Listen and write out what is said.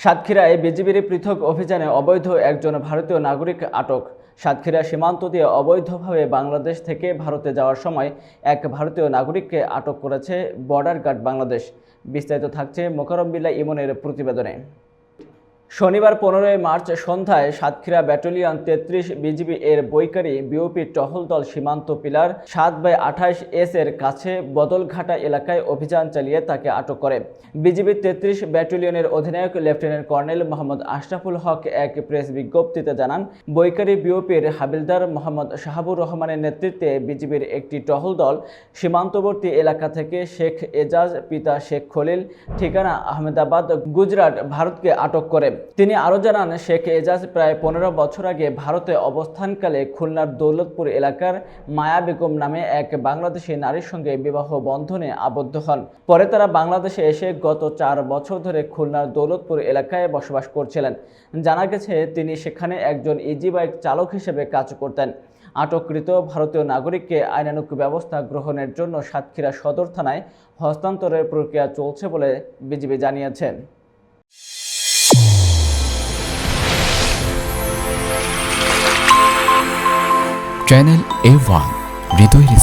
সাতক্ষীরায় বিজিবির পৃথক অভিযানে অবৈধ একজন ভারতীয় নাগরিক আটক। সাতক্ষীরা সীমান্ত দিয়ে অবৈধভাবে বাংলাদেশ থেকে ভারতে যাওয়ার সময় এক ভারতীয় নাগরিককে আটক করেছে বর্ডার গার্ড বাংলাদেশ। বিস্তারিত থাকছে মোকাররম বিল্লাহ ইমনের প্রতিবেদনে। শনিবার 15 মার্চ সন্ধ্যায় সাতক্ষীরা ব্যাটালিয়ন 33 বিজিবি এর বৈকারী বিওপি টহল দল সীমান্ত পিলার 7/28 এস এর কাছে বদলঘাটা এলাকায় অভিযান চালিয়ে তাকে আটক করে। বিজিবি 33 ব্যাটালিয়নের অধিনায়ক লেফটেন্যান্ট কর্নেল মোহাম্মদ আশরাফুল হক এক প্রেস বিজ্ঞপ্তিতে জানান, বৈকারী বিওপির হাবিলদার মোহাম্মদ শাহাবুর রহমানের নেতৃত্বে বিজিবির একটি টহল দল সীমান্তবর্তী এলাকা থেকে শেখ এজাজ পিতা শেখ খলিল ঠিকানা আহমেদাবাদ গুজরাট ভারতকে আটক করে। তিনি আরও জানান, শেখ এজাজ প্রায় 15 বছর আগে ভারতে অবস্থানকালে খুলনার দৌলতপুর এলাকার মায়া বেগম নামে এক বাংলাদেশি নারীর সঙ্গে বিবাহ বন্ধনে আবদ্ধ হন। পরে তারা বাংলাদেশে এসে গত 4 বছর ধরে খুলনার দৌলতপুর এলাকায় বসবাস করছিলেন। জানা গেছে তিনি সেখানে একজন ইজি বাইক চালক হিসেবে কাজ করতেন। আটককৃত ভারতীয় নাগরিককে আইনানুগ ব্যবস্থা গ্রহণের জন্য সাতক্ষীরা সদর থানায় হস্তান্তরের প্রক্রিয়া চলছে বলে বিজিবি জানিয়েছে। চ্যানেল A1 হৃদয়ের